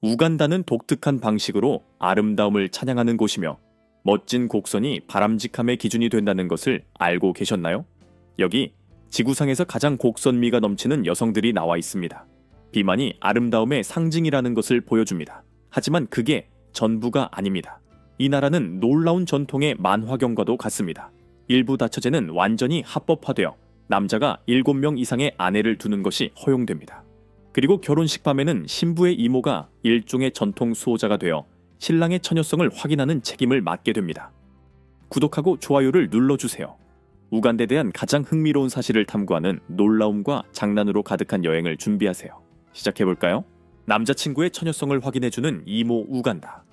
우간다는 독특한 방식으로 아름다움을 찬양하는 곳이며 멋진 곡선이 바람직함의 기준이 된다는 것을 알고 계셨나요? 여기 지구상에서 가장 곡선미가 넘치는 여성들이 나와 있습니다. 비만이 아름다움의 상징이라는 것을 보여줍니다. 하지만 그게 전부가 아닙니다. 이 나라는 놀라운 전통의 만화경과도 같습니다. 일부 다처제는 완전히 합법화되어 남자가 7명 이상의 아내를 두는 것이 허용됩니다. 그리고 결혼식 밤에는 신부의 이모가 일종의 전통 수호자가 되어 신랑의 처녀성을 확인하는 책임을 맡게 됩니다. 구독하고 좋아요를 눌러주세요. 우간다에 대한 가장 흥미로운 사실을 탐구하는 놀라움과 장난으로 가득한 여행을 준비하세요. 시작해볼까요? 남자친구의 처녀성을 확인해주는 이모 우간다.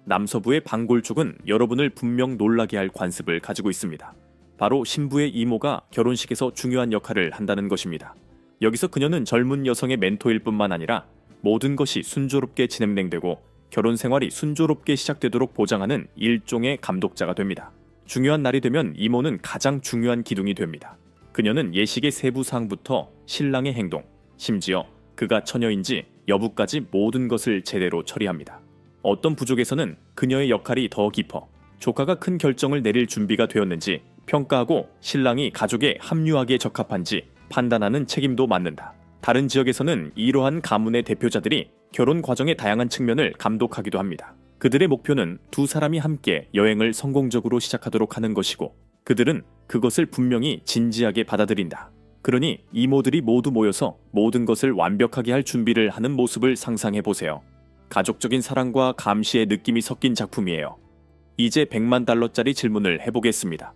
남서부의 방골 쪽은 여러분을 분명 놀라게 할 관습을 가지고 있습니다. 바로 신부의 이모가 결혼식에서 중요한 역할을 한다는 것입니다. 여기서 그녀는 젊은 여성의 멘토일 뿐만 아니라 모든 것이 순조롭게 진행되고 결혼 생활이 순조롭게 시작되도록 보장하는 일종의 감독자가 됩니다. 중요한 날이 되면 이모는 가장 중요한 기둥이 됩니다. 그녀는 예식의 세부 사항부터 신랑의 행동, 심지어 그가 처녀인지 여부까지 모든 것을 제대로 처리합니다. 어떤 부족에서는 그녀의 역할이 더 깊어 조카가 큰 결정을 내릴 준비가 되었는지 평가하고 신랑이 가족에 합류하기에 적합한지 판단하는 책임도 맡는다. 다른 지역에서는 이러한 가문의 대표자들이 결혼 과정의 다양한 측면을 감독하기도 합니다. 그들의 목표는 두 사람이 함께 여행을 성공적으로 시작하도록 하는 것이고 그들은 그것을 분명히 진지하게 받아들인다. 그러니 이모들이 모두 모여서 모든 것을 완벽하게 할 준비를 하는 모습을 상상해보세요. 가족적인 사랑과 감시의 느낌이 섞인 작품이에요. 이제 $1,000,000짜리 질문을 해보겠습니다.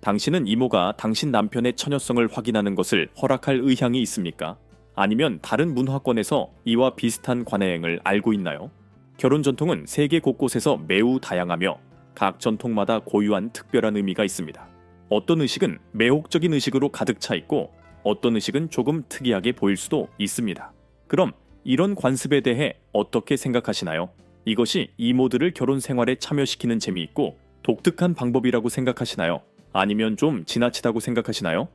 당신은 이모가 당신 남편의 처녀성을 확인하는 것을 허락할 의향이 있습니까? 아니면 다른 문화권에서 이와 비슷한 관행을 알고 있나요? 결혼 전통은 세계 곳곳에서 매우 다양하며 각 전통마다 고유한 특별한 의미가 있습니다. 어떤 의식은 매혹적인 의식으로 가득 차 있고 어떤 의식은 조금 특이하게 보일 수도 있습니다. 그럼 이런 관습에 대해 어떻게 생각하시나요? 이것이 이모들을 결혼 생활에 참여시키는 재미있고 독특한 방법이라고 생각하시나요? 아니면 좀 지나치다고 생각하시나요?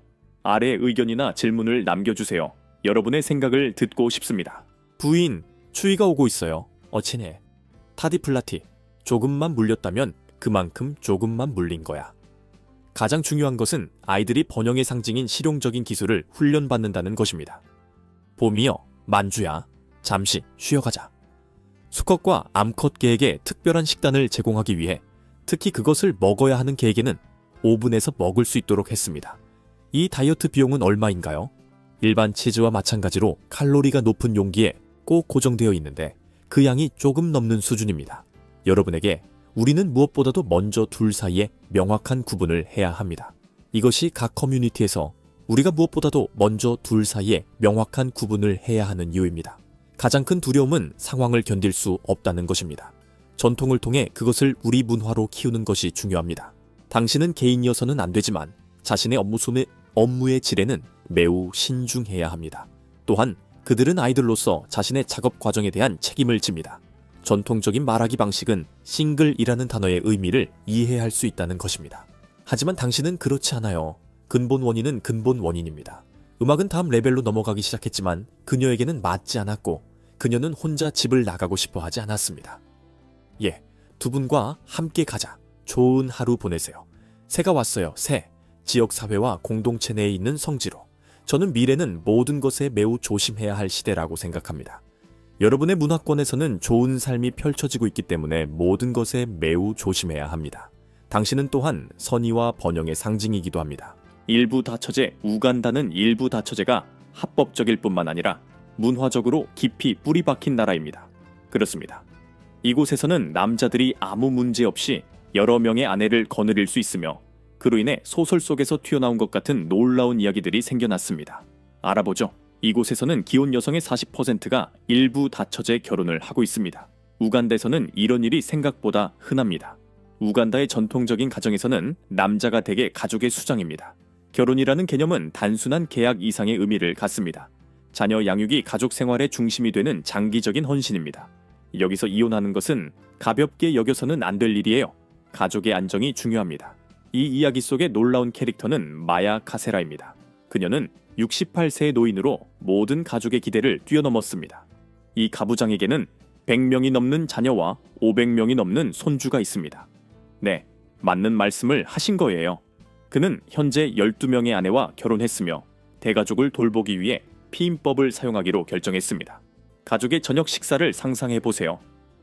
아래 의견이나 질문을 남겨주세요. 여러분의 생각을 듣고 싶습니다. 부인, 추위가 오고 있어요. 어치네. 타디플라티, 조금만 물렸다면 그만큼 조금만 물린 거야. 가장 중요한 것은 아이들이 번영의 상징인 실용적인 기술을 훈련받는다는 것입니다. 봄이여, 만주야, 잠시 쉬어가자. 수컷과 암컷 개에게 특별한 식단을 제공하기 위해 특히 그것을 먹어야 하는 개에게는 오븐에서 먹을 수 있도록 했습니다. 이 다이어트 비용은 얼마인가요? 일반 치즈와 마찬가지로 칼로리가 높은 용기에 꼭 고정되어 있는데 그 양이 조금 넘는 수준입니다. 여러분에게 우리는 무엇보다도 먼저 둘 사이에 명확한 구분을 해야 합니다. 이것이 각 커뮤니티에서 우리가 무엇보다도 먼저 둘 사이에 명확한 구분을 해야 하는 이유입니다. 가장 큰 두려움은 상황을 견딜 수 없다는 것입니다. 전통을 통해 그것을 우리 문화로 키우는 것이 중요합니다. 당신은 개인이어서는 안 되지만 자신의 업무의 질에는 매우 신중해야 합니다. 또한 그들은 아이들로서 자신의 작업 과정에 대한 책임을 집니다. 전통적인 말하기 방식은 싱글이라는 단어의 의미를 이해할 수 있다는 것입니다. 하지만 당신은 그렇지 않아요. 근본 원인은 근본 원인입니다. 음악은 다음 레벨로 넘어가기 시작했지만 그녀에게는 맞지 않았고 그녀는 혼자 집을 나가고 싶어 하지 않았습니다. 예, 두 분과 함께 가자. 좋은 하루 보내세요. 새가 왔어요. 새. 지역사회와 공동체 내에 있는 성지로. 저는 미래는 모든 것에 매우 조심해야 할 시대라고 생각합니다. 여러분의 문화권에서는 좋은 삶이 펼쳐지고 있기 때문에 모든 것에 매우 조심해야 합니다. 당신은 또한 선의와 번영의 상징이기도 합니다. 일부 다처제 우간다는 일부 다처제가 합법적일 뿐만 아니라 문화적으로 깊이 뿌리 박힌 나라입니다. 그렇습니다. 이곳에서는 남자들이 아무 문제 없이 여러 명의 아내를 거느릴 수 있으며 그로 인해 소설 속에서 튀어나온 것 같은 놀라운 이야기들이 생겨났습니다. 알아보죠. 이곳에서는 기혼 여성의 40%가 일부 다처제 결혼을 하고 있습니다. 우간다에서는 이런 일이 생각보다 흔합니다. 우간다의 전통적인 가정에서는 남자가 대개 가족의 수장입니다. 결혼이라는 개념은 단순한 계약 이상의 의미를 갖습니다. 자녀 양육이 가족 생활의 중심이 되는 장기적인 헌신입니다. 여기서 이혼하는 것은 가볍게 여겨서는 안 될 일이에요. 가족의 안정이 중요합니다. 이 이야기 속의 놀라운 캐릭터는 마야 카세라입니다. 그녀는 68세의 노인으로 모든 가족의 기대를 뛰어넘었습니다. 이 가부장에게는 100명이 넘는 자녀와 500명이 넘는 손주가 있습니다. 네, 맞는 말씀을 하신 거예요. 그는 현재 12명의 아내와 결혼했으며 대가족을 돌보기 위해 피임법을 사용하기로 결정했습니다. 가족의 저녁 식사를 상상해 보세요.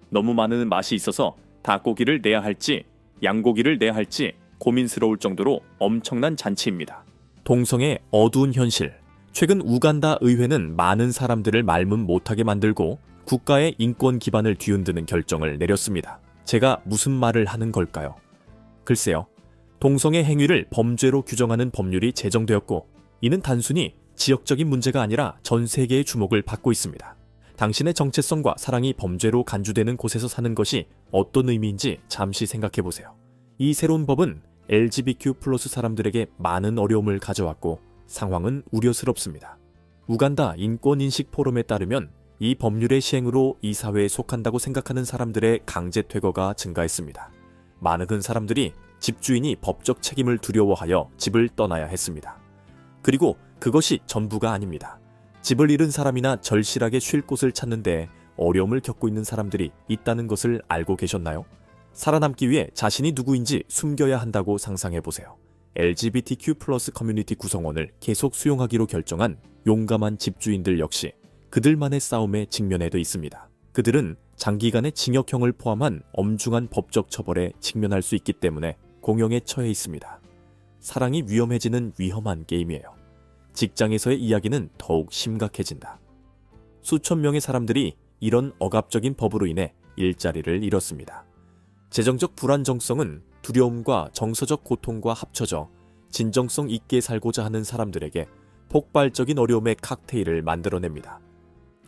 너무 많은 맛이 있어서 닭고기를 내야 할지 양고기를 내야 할지 고민스러울 정도로 엄청난 잔치입니다. 동성의 어두운 현실. 최근 우간다 의회는 많은 사람들을 말문 못하게 만들고 국가의 인권 기반을 뒤흔드는 결정을 내렸습니다. 제가 무슨 말을 하는 걸까요? 글쎄요. 동성애 행위를 범죄로 규정하는 법률이 제정되었고 이는 단순히 지역적인 문제가 아니라 전 세계의 주목을 받고 있습니다. 당신의 정체성과 사랑이 범죄로 간주되는 곳에서 사는 것이 어떤 의미인지 잠시 생각해 보세요. 이 새로운 법은 LGBTQ+ 사람들에게 많은 어려움을 가져왔고 상황은 우려스럽습니다. 우간다 인권인식 포럼에 따르면 이 법률의 시행으로 이 사회에 속한다고 생각하는 사람들의 강제 퇴거가 증가했습니다. 많은 사람들이 집주인이 법적 책임을 두려워하여 집을 떠나야 했습니다. 그리고 그것이 전부가 아닙니다. 집을 잃은 사람이나 절실하게 쉴 곳을 찾는데 어려움을 겪고 있는 사람들이 있다는 것을 알고 계셨나요? 살아남기 위해 자신이 누구인지 숨겨야 한다고 상상해보세요. LGBTQ+ 커뮤니티 구성원을 계속 수용하기로 결정한 용감한 집주인들 역시 그들만의 싸움에 직면해도 있습니다. 그들은 장기간의 징역형을 포함한 엄중한 법적 처벌에 직면할 수 있기 때문에 공영에 처해 있습니다. 사랑이 위험해지는 위험한 게임이에요. 직장에서의 이야기는 더욱 심각해진다. 수천 명의 사람들이 이런 억압적인 법으로 인해 일자리를 잃었습니다. 재정적 불안정성은 두려움과 정서적 고통과 합쳐져 진정성 있게 살고자 하는 사람들에게 폭발적인 어려움의 칵테일을 만들어냅니다.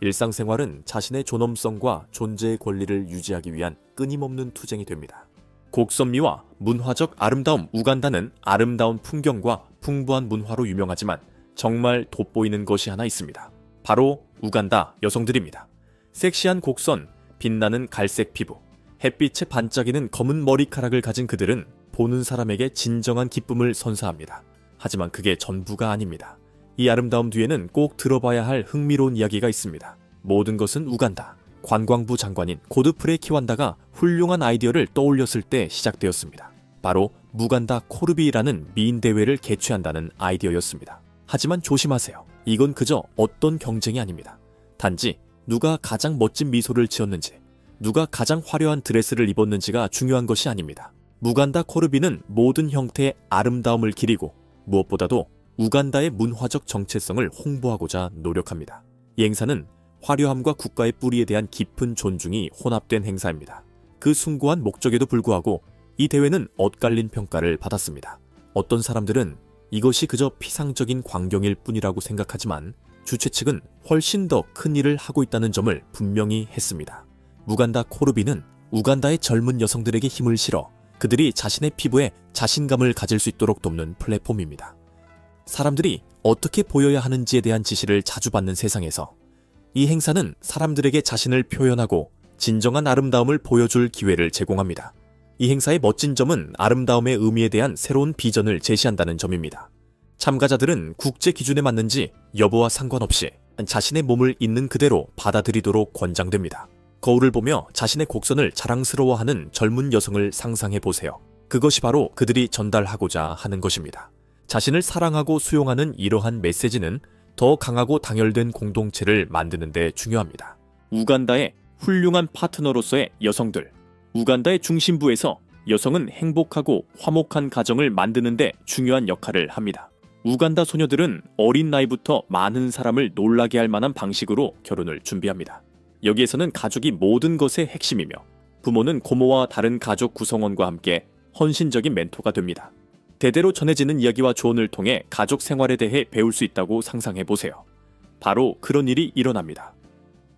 일상생활은 자신의 존엄성과 존재의 권리를 유지하기 위한 끊임없는 투쟁이 됩니다. 곡선미와 문화적 아름다움 우간다는 아름다운 풍경과 풍부한 문화로 유명하지만 정말 돋보이는 것이 하나 있습니다. 바로 우간다 여성들입니다. 섹시한 곡선, 빛나는 갈색 피부, 햇빛에 반짝이는 검은 머리카락을 가진 그들은 보는 사람에게 진정한 기쁨을 선사합니다. 하지만 그게 전부가 아닙니다. 이 아름다움 뒤에는 꼭 들어봐야 할 흥미로운 이야기가 있습니다. 모든 것은 우간다. 관광부 장관인 고드프레 키완다가 훌륭한 아이디어를 떠올렸을 때 시작되었습니다. 바로 무간다 코르비라는 미인 대회를 개최한다는 아이디어였습니다. 하지만 조심하세요. 이건 그저 어떤 경쟁이 아닙니다. 단지 누가 가장 멋진 미소를 지었는지, 누가 가장 화려한 드레스를 입었는지가 중요한 것이 아닙니다. 무간다 코르비는 모든 형태의 아름다움을 기리고 무엇보다도 우간다의 문화적 정체성을 홍보하고자 노력합니다. 이 행사는 화려함과 국가의 뿌리에 대한 깊은 존중이 혼합된 행사입니다. 그 숭고한 목적에도 불구하고 이 대회는 엇갈린 평가를 받았습니다. 어떤 사람들은 이것이 그저 피상적인 광경일 뿐이라고 생각하지만 주최 측은 훨씬 더 큰 일을 하고 있다는 점을 분명히 했습니다. 무간다 코르비는 우간다의 젊은 여성들에게 힘을 실어 그들이 자신의 피부에 자신감을 가질 수 있도록 돕는 플랫폼입니다. 사람들이 어떻게 보여야 하는지에 대한 지시를 자주 받는 세상에서 이 행사는 사람들에게 자신을 표현하고 진정한 아름다움을 보여줄 기회를 제공합니다. 이 행사의 멋진 점은 아름다움의 의미에 대한 새로운 비전을 제시한다는 점입니다. 참가자들은 국제 기준에 맞는지 여부와 상관없이 자신의 몸을 있는 그대로 받아들이도록 권장됩니다. 거울을 보며 자신의 곡선을 자랑스러워하는 젊은 여성을 상상해 보세요. 그것이 바로 그들이 전달하고자 하는 것입니다. 자신을 사랑하고 수용하는 이러한 메시지는 더 강하고 당열된 공동체를 만드는 데 중요합니다. 우간다의 훌륭한 파트너로서의 여성들. 우간다의 중심부에서 여성은 행복하고 화목한 가정을 만드는 데 중요한 역할을 합니다. 우간다 소녀들은 어린 나이부터 많은 사람을 놀라게 할 만한 방식으로 결혼을 준비합니다. 여기에서는 가족이 모든 것의 핵심이며 부모는 고모와 다른 가족 구성원과 함께 헌신적인 멘토가 됩니다. 대대로 전해지는 이야기와 조언을 통해 가족 생활에 대해 배울 수 있다고 상상해 보세요. 바로 그런 일이 일어납니다.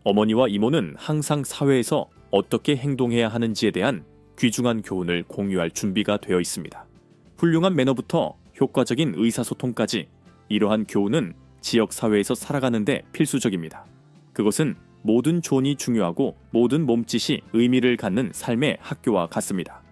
어머니와 이모는 항상 사회에서 어떻게 행동해야 하는지에 대한 귀중한 교훈을 공유할 준비가 되어 있습니다. 훌륭한 매너부터 효과적인 의사소통까지 이러한 교훈은 지역사회에서 살아가는 데 필수적입니다. 그것은 모든 조언이 중요하고 모든 몸짓이 의미를 갖는 삶의 학교와 같습니다.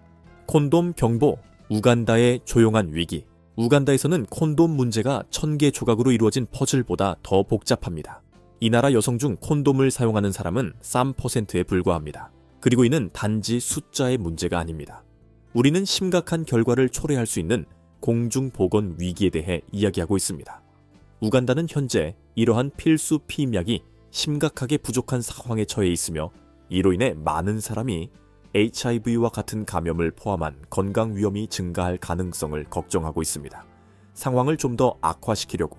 콘돔 경보, 우간다의 조용한 위기. 우간다에서는 콘돔 문제가 1000개 조각으로 이루어진 퍼즐보다 더 복잡합니다. 이 나라 여성 중 콘돔을 사용하는 사람은 3%에 불과합니다. 그리고 이는 단지 숫자의 문제가 아닙니다. 우리는 심각한 결과를 초래할 수 있는 공중보건 위기에 대해 이야기하고 있습니다. 우간다는 현재 이러한 필수 피임약이 심각하게 부족한 상황에 처해 있으며 이로 인해 많은 사람이 HIV와 같은 감염을 포함한 건강 위험이 증가할 가능성을 걱정하고 있습니다. 상황을 좀 더 악화시키려고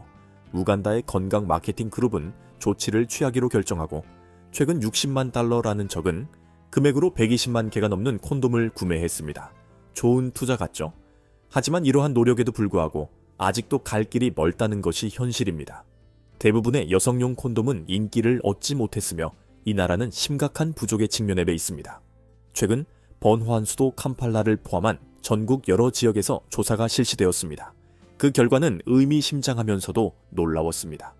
우간다의 건강 마케팅 그룹은 조치를 취하기로 결정하고 최근 60만 달러라는 적은 금액으로 120만 개가 넘는 콘돔을 구매했습니다. 좋은 투자 같죠? 하지만 이러한 노력에도 불구하고 아직도 갈 길이 멀다는 것이 현실입니다. 대부분의 여성용 콘돔은 인기를 얻지 못했으며 이 나라는 심각한 부족에 직면해 있습니다. 최근 번화한 수도 캄팔라를 포함한 전국 여러 지역에서 조사가 실시되었습니다. 그 결과는 의미심장하면서도 놀라웠습니다.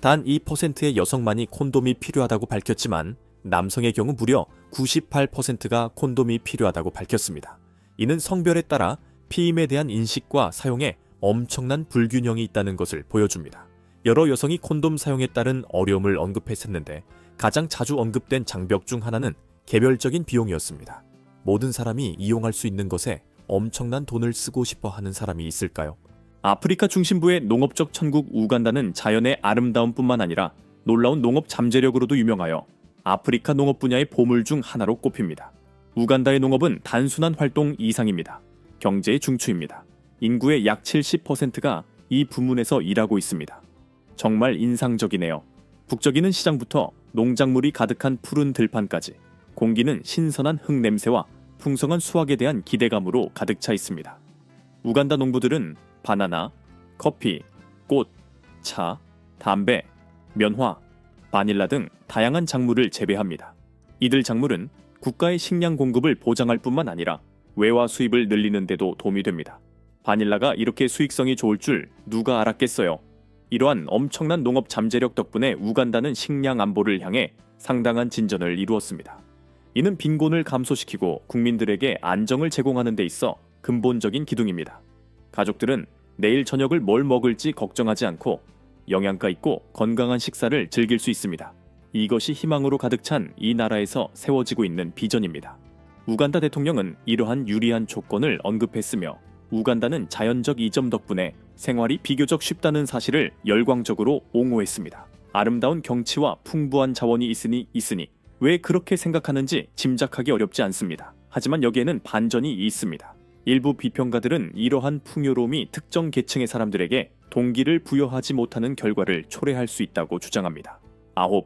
단 2%의 여성만이 콘돔이 필요하다고 밝혔지만 남성의 경우 무려 98%가 콘돔이 필요하다고 밝혔습니다. 이는 성별에 따라 피임에 대한 인식과 사용에 엄청난 불균형이 있다는 것을 보여줍니다. 여러 여성이 콘돔 사용에 따른 어려움을 언급했었는데 가장 자주 언급된 장벽 중 하나는 개별적인 비용이었습니다. 모든 사람이 이용할 수 있는 것에 엄청난 돈을 쓰고 싶어 하는 사람이 있을까요? 아프리카 중심부의 농업적 천국 우간다는 자연의 아름다움뿐만 아니라 놀라운 농업 잠재력으로도 유명하여 아프리카 농업 분야의 보물 중 하나로 꼽힙니다. 우간다의 농업은 단순한 활동 이상입니다. 경제의 중추입니다. 인구의 약 70%가 이 부문에서 일하고 있습니다. 정말 인상적이네요. 북적이는 시장부터 농작물이 가득한 푸른 들판까지 공기는 신선한 흙냄새와 풍성한 수확에 대한 기대감으로 가득 차 있습니다. 우간다 농부들은 바나나, 커피, 꽃, 차, 담배, 면화, 바닐라 등 다양한 작물을 재배합니다. 이들 작물은 국가의 식량 공급을 보장할 뿐만 아니라 외화 수입을 늘리는 데도 도움이 됩니다. 바닐라가 이렇게 수익성이 좋을 줄 누가 알았겠어요. 이러한 엄청난 농업 잠재력 덕분에 우간다는 식량 안보를 향해 상당한 진전을 이루었습니다. 이는 빈곤을 감소시키고 국민들에게 안정을 제공하는 데 있어 근본적인 기둥입니다. 가족들은 내일 저녁을 뭘 먹을지 걱정하지 않고 영양가 있고 건강한 식사를 즐길 수 있습니다. 이것이 희망으로 가득 찬 이 나라에서 세워지고 있는 비전입니다. 우간다 대통령은 이러한 유리한 조건을 언급했으며 우간다는 자연적 이점 덕분에 생활이 비교적 쉽다는 사실을 열광적으로 옹호했습니다. 아름다운 경치와 풍부한 자원이 있으니 왜 그렇게 생각하는지 짐작하기 어렵지 않습니다. 하지만 여기에는 반전이 있습니다. 일부 비평가들은 이러한 풍요로움이 특정 계층의 사람들에게 동기를 부여하지 못하는 결과를 초래할 수 있다고 주장합니다. 9.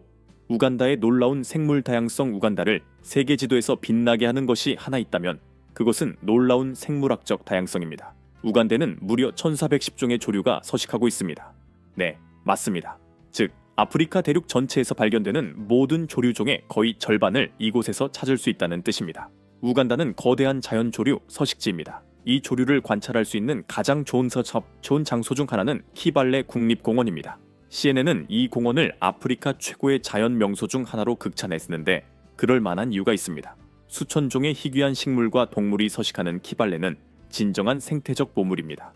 우간다의 놀라운 생물 다양성. 우간다를 세계 지도에서 빛나게 하는 것이 하나 있다면 그것은 놀라운 생물학적 다양성입니다. 우간다는 무려 1410종의 조류가 서식하고 있습니다. 네, 맞습니다. 즉, 아프리카 대륙 전체에서 발견되는 모든 조류종의 거의 절반을 이곳에서 찾을 수 있다는 뜻입니다. 우간다는 거대한 자연 조류 서식지입니다. 이 조류를 관찰할 수 있는 가장 좋은 장소 중 하나는 키발레 국립공원입니다. CNN은 이 공원을 아프리카 최고의 자연 명소 중 하나로 극찬했는데 그럴 만한 이유가 있습니다. 수천 종의 희귀한 식물과 동물이 서식하는 키발레는 진정한 생태적 보물입니다.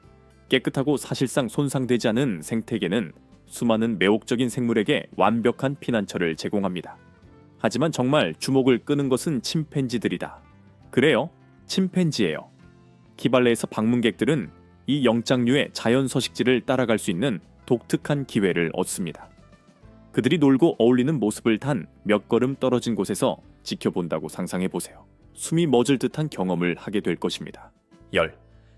깨끗하고 사실상 손상되지 않은 생태계는 수많은 매혹적인 생물에게 완벽한 피난처를 제공합니다. 하지만 정말 주목을 끄는 것은 침팬지들이다. 그래요, 침팬지예요. 키발레에서 방문객들은 이 영장류의 자연 서식지를 따라갈 수 있는 독특한 기회를 얻습니다. 그들이 놀고 어울리는 모습을 단 몇 걸음 떨어진 곳에서 지켜본다고 상상해보세요. 숨이 멎을 듯한 경험을 하게 될 것입니다.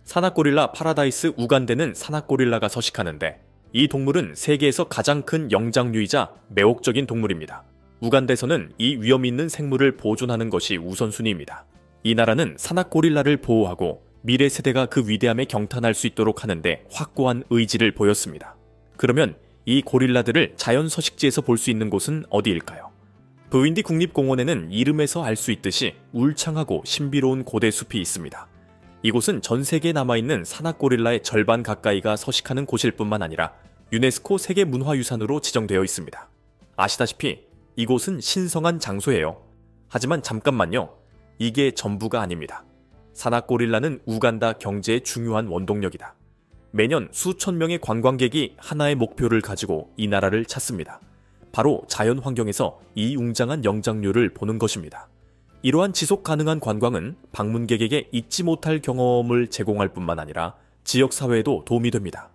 산악고릴라 파라다이스. 우간다는 산악고릴라가 서식하는데 이 동물은 세계에서 가장 큰 영장류이자 매혹적인 동물입니다. 우간다에서는 이 위험 있는 생물을 보존하는 것이 우선순위입니다. 이 나라는 산악고릴라를 보호하고 미래 세대가 그 위대함에 경탄할 수 있도록 하는데 확고한 의지를 보였습니다. 그러면 이 고릴라들을 자연 서식지에서 볼 수 있는 곳은 어디일까요? 부윈디 국립공원에는 이름에서 알 수 있듯이 울창하고 신비로운 고대 숲이 있습니다. 이곳은 전 세계에 남아있는 산악고릴라의 절반 가까이가 서식하는 곳일 뿐만 아니라 유네스코 세계문화유산으로 지정되어 있습니다. 아시다시피 이곳은 신성한 장소예요. 하지만 잠깐만요. 이게 전부가 아닙니다. 산악고릴라는 우간다 경제의 중요한 원동력이다. 매년 수천 명의 관광객이 하나의 목표를 가지고 이 나라를 찾습니다. 바로 자연 환경에서 이 웅장한 영장류를 보는 것입니다. 이러한 지속 가능한 관광은 방문객에게 잊지 못할 경험을 제공할 뿐만 아니라 지역 사회에도 도움이 됩니다.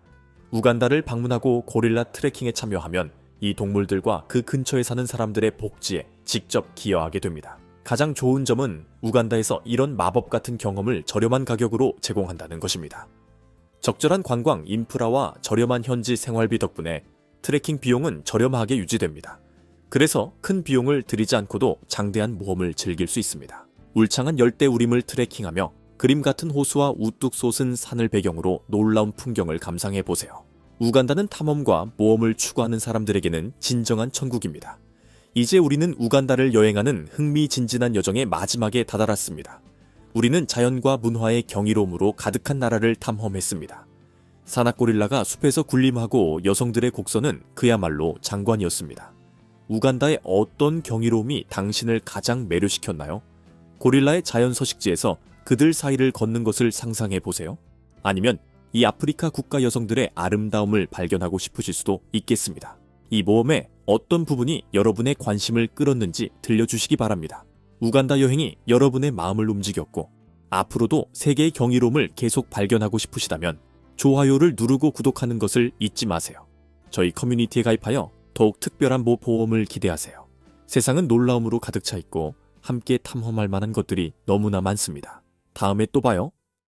우간다를 방문하고 고릴라 트레킹에 참여하면 이 동물들과 그 근처에 사는 사람들의 복지에 직접 기여하게 됩니다. 가장 좋은 점은 우간다에서 이런 마법 같은 경험을 저렴한 가격으로 제공한다는 것입니다. 적절한 관광 인프라와 저렴한 현지 생활비 덕분에 트레킹 비용은 저렴하게 유지됩니다. 그래서 큰 비용을 들이지 않고도 장대한 모험을 즐길 수 있습니다. 울창한 열대우림을 트레킹하며 그림 같은 호수와 우뚝 솟은 산을 배경으로 놀라운 풍경을 감상해보세요. 우간다는 탐험과 모험을 추구하는 사람들에게는 진정한 천국입니다. 이제 우리는 우간다를 여행하는 흥미진진한 여정의 마지막에 다다랐습니다. 우리는 자연과 문화의 경이로움으로 가득한 나라를 탐험했습니다. 산악고릴라가 숲에서 군림하고 여성들의 곡선은 그야말로 장관이었습니다. 우간다의 어떤 경이로움이 당신을 가장 매료시켰나요? 고릴라의 자연 서식지에서 그들 사이를 걷는 것을 상상해 보세요. 아니면 이 아프리카 국가 여성들의 아름다움을 발견하고 싶으실 수도 있겠습니다. 이 모험의 어떤 부분이 여러분의 관심을 끌었는지 들려주시기 바랍니다. 우간다 여행이 여러분의 마음을 움직였고 앞으로도 세계의 경이로움을 계속 발견하고 싶으시다면 좋아요를 누르고 구독하는 것을 잊지 마세요. 저희 커뮤니티에 가입하여 더욱 특별한 모험을 기대하세요. 세상은 놀라움으로 가득 차 있고 함께 탐험할 만한 것들이 너무나 많습니다. 다음에 또 봐요.